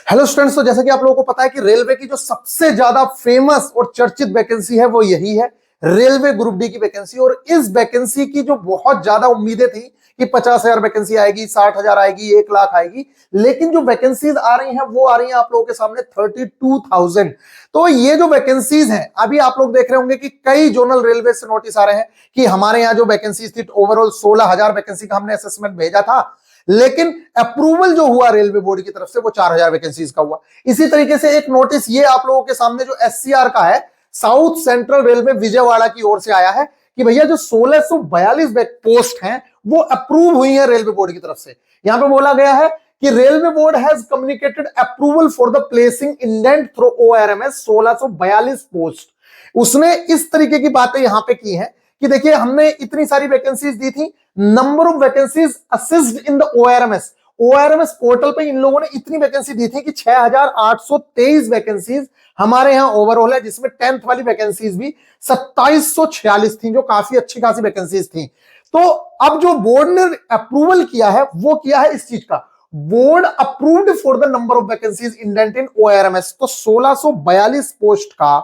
Hello students, तो जैसा कि आप लोगों को पता है कि रेलवे की जो सबसे ज्यादा फेमस और चर्चित वैकेंसी है वो यही है, रेलवे ग्रुप डी की वैकेंसी। और इस वैकेंसी की जो बहुत ज्यादा उम्मीदें थी कि 50,000 वैकेंसी आएगी, 60,000 आएगी, 1 लाख आएगी, लेकिन जो वैकेंसीज आ रही हैं वो आ रही हैं आप लोगों के सामने 32,000। तो ये जो वैकेंसीज हैं, अभी आप लोग देख रहे होंगे कि कई जोनल रेलवे से नोटिस आ रहे हैं कि हमारे यहाँ जो वैकेंसीज थी, ओवरऑल 16,000 वैकेंसी का हमने असेसमेंट भेजा था, लेकिन अप्रूवल जो हुआ रेलवे बोर्ड की तरफ से वो 4,000 वैकेंसीज का हुआ। इसी तरीके से एक नोटिस ये आप लोगों के सामने जो एससीआर का है, साउथ सेंट्रल रेलवे विजयवाड़ा की ओर से आया है कि भैया जो 1642 पोस्ट हैं वो अप्रूव हुई है रेलवे बोर्ड की तरफ से। यहां पे बोला गया है कि railway board has communicated approval for the placing indent through ORMS 1642 post. उसने इस तरीके की बातें यहां पे की है कि देखिए, हमने इतनी सारी वैकेंसीज दी थी, number of vacancies assessed in the ORMS. ORMS portal पे इन लोगों ने इतनी वैकेंसी दी थी कि 6,823 वैकेंसीज हमारे यहां ओवरऑल है, जिसमें 10th वाली वैकेंसीज भी 2,746 थी, जो काफी अच्छी खासी वैकेंसीज थी। तो अब जो बोर्ड ने अप्रूवल किया है वो किया है इस चीज का, board approved for the number of vacancies indent in ORMS. तो 1642 पोस्ट का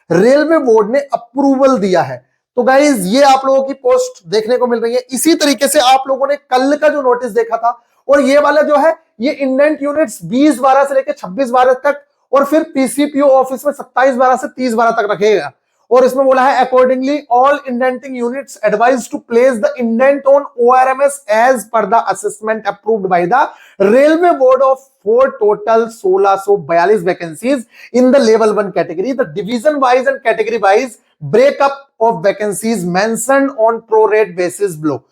रेलवे बोर्ड ने अप्रूवल दिया है। तो गाइज ये आप लोगों की पोस्ट देखने को मिल रही है। इसी तरीके से आप लोगों ने कल का जो नोटिस देखा था, और ये वाला जो है ये इंडेंट यूनिट्स 20/12 से लेकर 26/12 तक, और फिर पीसीपीओ ऑफिस में 27/12 से 30/12 तक रखेगा। और इसमें बोला है accordingly all indenting units advise to place the indent on ORMS as per the assessment approved by the railway board of for total 1642 vacancies in the level 1 category. The division wise and category wise breakup of vacancies mentioned on pro rata basis below.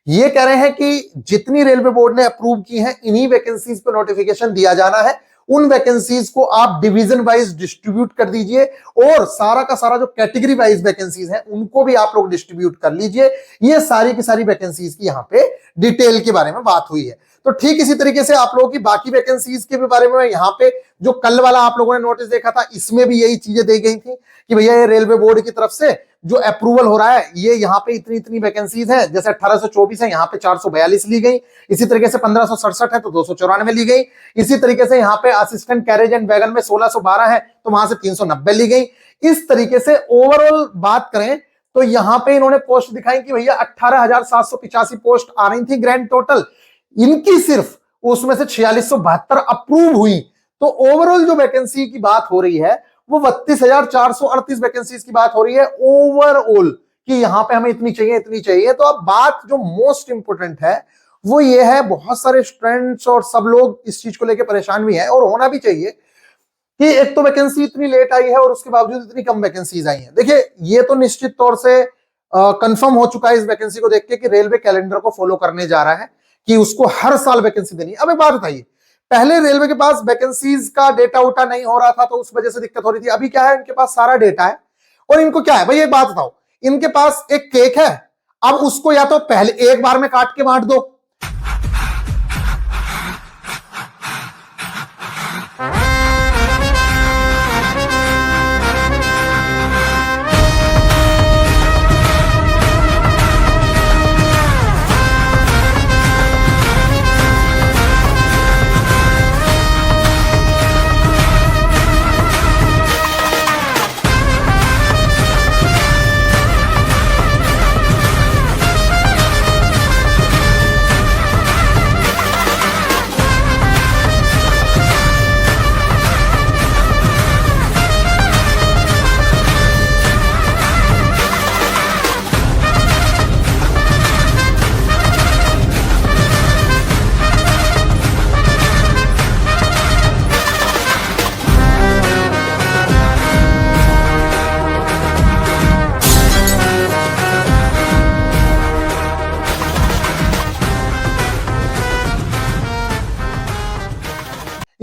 ये कह रहे हैं कि जितनी railway board ने approve की है, इन्हीं वैकेंसीज पे नोटिफिकेशन दिया जाना है। उन वैकेंसीज को आप डिवीजन वाइज डिस्ट्रीब्यूट कर दीजिए, और सारा का सारा जो कैटेगरी वाइज वैकेंसीज हैं उनको भी आप लोग डिस्ट्रीब्यूट कर लीजिए। ये सारी की सारी वैकेंसीज की यहाँ पे डिटेल के बारे में बात हुई है। तो ठीक इसी तरीके से आप लोगों की बाकी वैकेंसीज के बारे में यहाँ पे जो कल वाला आप लोगों ने नोटिस देखा था, इसमें भी यही चीजें दी गई थी कि भैया ये रेलवे बोर्ड की तरफ से जो अप्रूवल हो रहा है, ये यहाँ पे इतनी इतनी वैकेंसीज है। जैसे 1824 है, यहाँ पे 442 ली गई। इसी तरीके से 1567 है तो 294 ली गई। इसी तरीके से यहाँ पे असिस्टेंट कैरेज एंड वैगन में 1612 है तो वहां से 390 ली गई। इस तरीके से ओवरऑल बात करें तो यहाँ पे इन्होंने पोस्ट दिखाई कि भैया 18,785 पोस्ट आ रही थी ग्रैंड टोटल, इनकी सिर्फ उसमें से 4672 अप्रूव हुई। तो ओवरऑल जो वैकेंसी की बात हो रही है वो 32,438 वैकेंसीज की बात हो रही है ओवरऑल, कि यहां पे हमें इतनी चाहिए इतनी चाहिए। तो अब बात जो मोस्ट इंपोर्टेंट है वो ये है, बहुत सारे स्टूडेंट्स और सब लोग इस चीज को लेकर परेशान भी हैं, और होना भी चाहिए, कि एक तो वैकेंसी इतनी लेट आई है और उसके बावजूद इतनी कम वैकेंसीज आई हैं। देखिए, ये तो निश्चित तौर से कंफर्म हो चुका है इस वैकेंसी को देख के कि रेलवे कैलेंडर को फॉलो करने जा रहा है कि उसको हर साल वैकेंसी देनी है। अब एक बात बताइए, पहले रेलवे के पास वैकेंसीज का डेटा उटा नहीं हो रहा था तो उस वजह से दिक्कत हो रही थी। अभी क्या है, इनके पास सारा डेटा है, और इनको क्या है भाई, एक बात बताओ, इनके पास एक केक है, अब उसको या तो पहले एक बार में काट के बांट दो,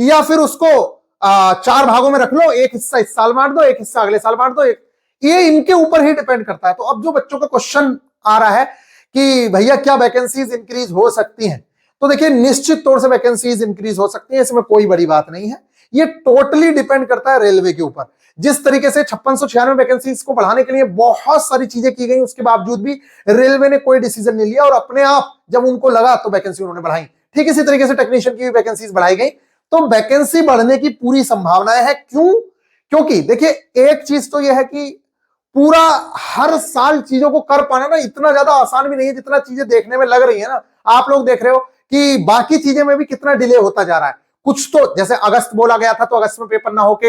या फिर उसको 4 भागों में रख लो, एक हिस्सा इस साल बांट दो, एक हिस्सा अगले साल बांट दो। ये इनके ऊपर ही डिपेंड करता है। तो अब जो बच्चों का क्वेश्चन आ रहा है कि भैया क्या वैकेंसीज इंक्रीज हो सकती हैं, तो देखिए निश्चित तौर से वैकेंसीज इंक्रीज हो सकती है, इसमें कोई बड़ी बात नहीं है। ये टोटली डिपेंड करता है रेलवे के ऊपर। जिस तरीके से 5696 वैकेंसीज को बढ़ाने के लिए बहुत सारी चीजें की गई, उसके बावजूद भी रेलवे ने कोई डिसीजन नहीं लिया, और अपने आप जब उनको लगा तो वैकेंसी उन्होंने बढ़ाई। ठीक इसी तरीके से टेक्नीशियन की भी वैकेंसीज बढ़ाई गई। तो वैकेंसी बढ़ने की पूरी संभावनाएं है। क्यों? क्योंकि देखिए एक चीज तो यह है कि पूरा हर साल चीजों को कर पाना ना इतना ज्यादा आसान भी नहीं है जितना चीजें देखने में लग रही है ना। आप लोग देख रहे हो कि बाकी चीजें में भी कितना डिले होता जा रहा है। कुछ तो जैसे अगस्त बोला गया था तो अगस्त में पेपर ना होके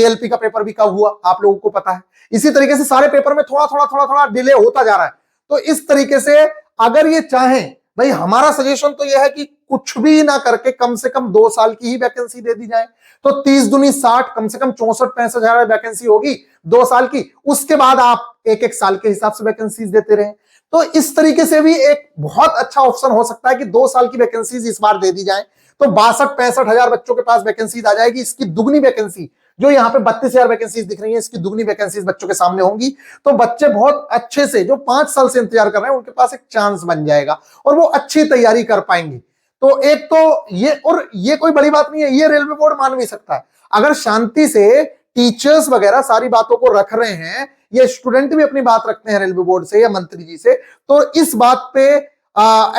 एएलपी का पेपर भी कब हुआ आप लोगों को पता है। इसी तरीके से सारे पेपर में थोड़ा थोड़ा थोड़ा थोड़ा डिले होता जा रहा है। तो इस तरीके से अगर ये चाहें, भाई हमारा सजेशन तो यह है कि कुछ भी ना करके कम से कम 2 साल की ही वैकेंसी दे दी जाए। तो 30 दूनी 60, कम से कम 64-65 हजार वैकेंसी होगी 2 साल की। उसके बाद आप एक एक साल के हिसाब से वैकेंसीज देते रहे। तो इस तरीके से भी एक बहुत अच्छा ऑप्शन हो सकता है कि 2 साल की वैकेंसीज इस बार दे दी जाए। तो 62-65 हजार बच्चों के पास वैकेंसीज आ जाएगी। इसकी दुगनी वैकेंसी जो यहाँ पे 32,000 वैकेंसीज दिख रही है, इसकी दुगनी वैकेंसीज बच्चों के सामने होंगी। तो बच्चे बहुत अच्छे से जो 5 साल से इंतजार कर रहे हैं उनके पास एक चांस बन जाएगा और वो अच्छी तैयारी कर पाएंगे। तो एक तो ये, और ये कोई बड़ी बात नहीं है, ये रेलवे बोर्ड मान भी सकता है। अगर शांति से टीचर्स वगैरह सारी बातों को रख रहे हैं, ये स्टूडेंट भी अपनी बात रखते हैं रेलवे बोर्ड से या मंत्री जी से, तो इस बात पे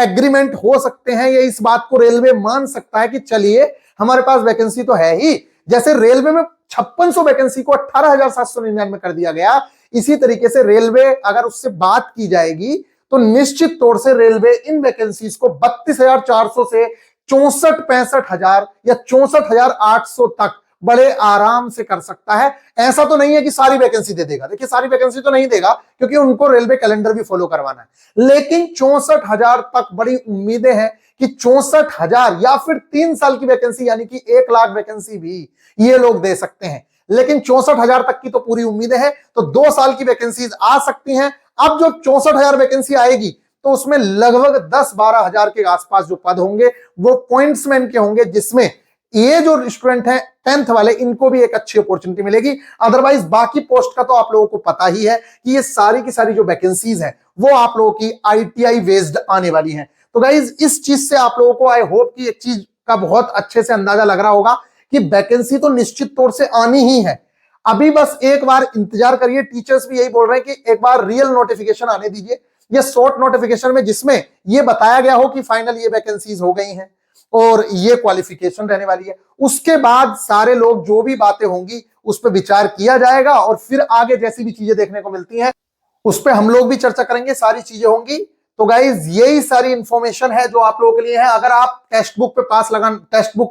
एग्रीमेंट हो सकते हैं या इस बात को रेलवे मान सकता है कि चलिए हमारे पास वैकेंसी तो है ही। जैसे रेलवे में 5600 वैकेंसी को 18,799 में कर दिया गया, इसी तरीके से रेलवे अगर उससे बात की जाएगी तो निश्चित तौर से रेलवे इन वैकेंसीज को 32,400 से 64-65 हजार या 64,800 तक बड़े आराम से कर सकता है। ऐसा तो नहीं है कि सारी वैकेंसी दे देगा, देखिए सारी वैकेंसी तो नहीं देगा क्योंकि उनको रेलवे कैलेंडर भी फॉलो करवाना है, लेकिन 64,000 तक बड़ी उम्मीदें हैं कि 64,000 या फिर 3 साल की वैकेंसी यानी कि 1 लाख वैकेंसी भी ये लोग दे सकते हैं। लेकिन 64,000 तक की तो पूरी उम्मीदें हैं, तो 2 साल की वैकेंसीज आ सकती हैं। अब जो 64,000 वैकेंसी आएगी तो उसमें लगभग 10-12 हजार के आसपास जो पद होंगे वो पॉइंट्समैन के होंगे, जिसमें ये जो स्टूडेंट हैं 10th वाले इनको भी एक अच्छी अपॉर्चुनिटी मिलेगी। अदरवाइज बाकी पोस्ट का तो आप लोगों को पता ही है कि ये सारी की सारी जो वैकेंसीज हैं वो आप लोगों की आईटीआई बेस्ड आने वाली हैं। तो गाइज इस चीज से आप लोगों को आई होप कि एक चीज का बहुत अच्छे से अंदाजा लग रहा होगा कि वैकेंसी तो निश्चित तौर से आनी ही है। अभी बस एक बार इंतजार करिए, टीचर्स भी यही बोल रहे हैं कि एक बार रियल नोटिफिकेशन आने दीजिए, ये शॉर्ट नोटिफिकेशन में जिसमें ये बताया गया हो कि फाइनल ये वैकेंसीज हो गई हैं और ये क्वालिफिकेशन रहने वाली है। उसके बाद सारे लोग जो भी बातें होंगी उस पर विचार किया जाएगा और फिर आगे जैसी भी चीजें देखने को मिलती हैं उस पर हम लोग भी चर्चा करेंगे, सारी चीजें होंगी। तो गाइज यही सारी इंफॉर्मेशन है जो आप लोगों के लिए है। अगर आप टेक्स्ट बुक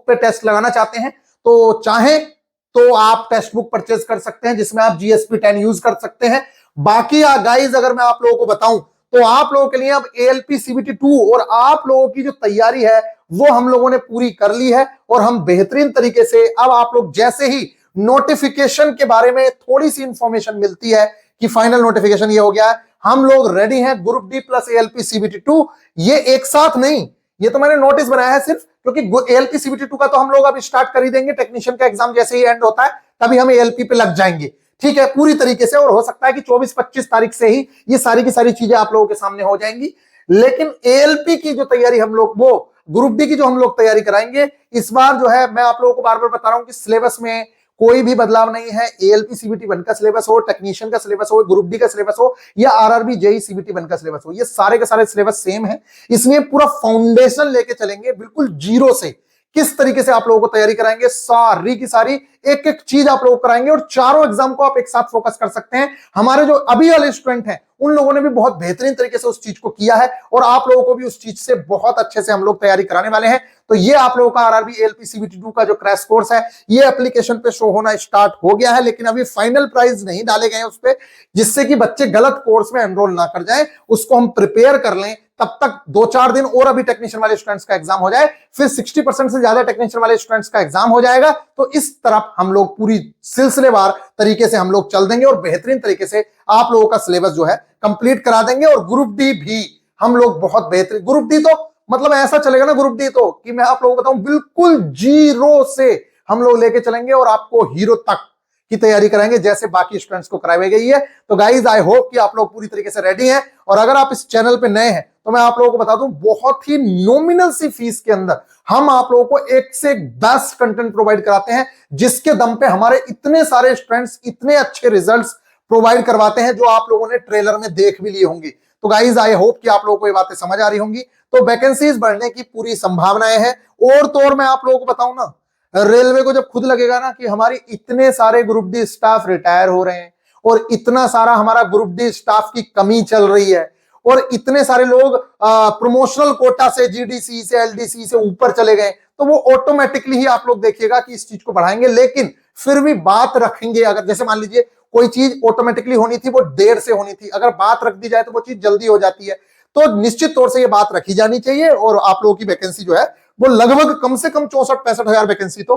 पे टेस्ट लगाना चाहते हैं तो चाहें तो आप टेक्स्ट बुक परचेज कर सकते हैं जिसमें आप जीएसपी 10 यूज कर सकते हैं। बाकी गाइज अगर मैं आप लोगों को बताऊं तो आप लोगों के लिए अब एएलपी सीबीटी 2 और आप लोगों की जो तैयारी है वो हम लोगों ने पूरी कर ली है और हम बेहतरीन तरीके से अब आप लोग जैसे ही नोटिफिकेशन के बारे में थोड़ी सी इंफॉर्मेशन मिलती है कि फाइनल नोटिफिकेशन ये हो गया है, हम लोग रेडी हैं group D plus ALP CBT 2। ये एक साथ नहीं, ये तो मैंने नोटिस बनाया है सिर्फ क्योंकि एएलपी सीबीटी 2 का तो हम लोग अब स्टार्ट कर ही देंगे, टेक्नीशियन का एग्जाम जैसे ही एंड होता है तभी हम एएलपी पे लग जाएंगे, ठीक है, पूरी तरीके से। और हो सकता है कि 24-25 तारीख से ही ये सारी की सारी चीजें आप लोगों के सामने हो जाएंगी। लेकिन एएलपी की जो तैयारी हम लोग, वो ग्रुप डी की जो हम लोग तैयारी कराएंगे इस बार जो है, मैं आप लोगों को बार बार बता रहा हूं कि सिलेबस में कोई भी बदलाव नहीं है। एएलपी सीबीटी 1 का सिलेबस हो, टेक्नीशियन का सिलेबस हो, ग्रुप डी का सिलेबस हो या आरआरबी जेई सीबीटी 1 का सिलेबस हो, ये सारे के सारे सिलेबस सेम है। इसमें पूरा फाउंडेशन लेके चलेंगे बिल्कुल जीरो से। किस तरीके से आप लोगों को तैयारी कराएंगे, सारी की सारी एक एक चीज आप लोगों को कराएंगे और चारों एग्जाम को आप एक साथ फोकस कर सकते हैं। हमारे जो अभी वाले स्टूडेंट हैं उन लोगों ने भी बहुत बेहतरीन तरीके से उस चीज को किया है और आप लोगों को भी उस चीज से बहुत अच्छे से हम लोग तैयारी कराने वाले हैं। तो ये आप लोगों का आरआरबी एएलपी सीबीटी 2 का जो क्रैश कोर्स है ये एप्लीकेशन पे शो होना स्टार्ट हो गया है, लेकिन अभी फाइनल प्राइस नहीं डाले गए उस पर, जिससे कि बच्चे गलत कोर्स में एनरोल ना कर जाए, उसको हम प्रिपेयर कर लें। तब तक 2-4 दिन और अभी टेक्नीशियन वाले स्टूडेंट्स का एग्जाम हो जाए, फिर 60% से ज्यादा टेक्नीशियन वाले स्टूडेंट्स का एग्जाम हो जाएगा। तो इस तरफ हम लोग पूरी सिलसिलेवार तरीके से हम लोग चल देंगे और बेहतरीन तरीके से आप लोगों का सिलेबस जो है कंप्लीट करा देंगे। और ग्रुप डी भी हम लोग बहुत बेहतरीन, ग्रुप डी तो मतलब ऐसा चलेगा ना ग्रुप डी तो कि मैं आप लोगों को बताऊं बिल्कुल जीरो से हम लोग लेके चलेंगे और आपको हीरो तक की तैयारी कराएंगे जैसे बाकी स्टूडेंट्स को कराई गई है। तो गाइज आई होप कि आप लोग पूरी तरीके से रेडी हैं। और अगर आप इस चैनल पे नए हैं तो मैं आप लोगों को बता दूं बहुत ही नॉमिनल सी फीस के अंदर हम आप लोगों को एक से एक बेस्ट कंटेंट प्रोवाइड कराते हैं, जिसके दम पे हमारे इतने सारे स्टूडेंट्स इतने अच्छे रिजल्ट्स प्रोवाइड करवाते हैं जो आप लोगों ने ट्रेलर में देख भी लिए होंगे। तो गाइज आई होप कि आप लोगों को ये बातें समझ आ रही होंगी। तो वैकेंसीज बढ़ने की पूरी संभावनाएं हैं। और तो और मैं आप लोगों को बताऊं ना, रेलवे को जब खुद लगेगा ना कि हमारी इतने सारे ग्रुप डी स्टाफ रिटायर हो रहे हैं और इतना सारा हमारा ग्रुप डी स्टाफ की कमी चल रही है और इतने सारे लोग प्रमोशनल कोटा से, जीडीसी से, एलडीसी से ऊपर चले गए, तो वो ऑटोमेटिकली ही आप लोग देखिएगा कि इस चीज को बढ़ाएंगे। लेकिन फिर भी बात रखेंगे, अगर जैसे मान लीजिए कोई चीज ऑटोमेटिकली होनी थी वो देर से होनी थी, अगर बात रख दी जाए तो वो चीज जल्दी हो जाती है। तो निश्चित तौर से ये बात रखी जानी चाहिए और आप लोगों की वैकेंसी जो है वो लगभग कम से कम 64-65 हजार वैकेंसी तो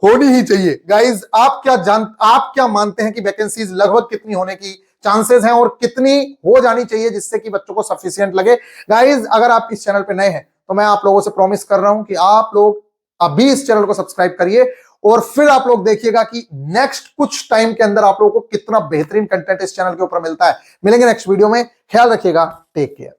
होनी ही चाहिए। गाइज आप क्या मानते हैं कि वैकेंसीज लगभग कितनी होने की चांसेस हैं और कितनी हो जानी चाहिए जिससे कि बच्चों को सफिशिएंट लगे? गाइज अगर आप इस चैनल पे नए हैं तो मैं आप लोगों से प्रॉमिस कर रहा हूं कि आप लोग अभी इस चैनल को सब्सक्राइब करिए और फिर आप लोग देखिएगा कि नेक्स्ट कुछ टाइम के अंदर आप लोगों को कितना बेहतरीन कंटेंट इस चैनल के ऊपर मिलता है। मिलेंगे नेक्स्ट वीडियो में, ख्याल रखिएगा, टेक केयर।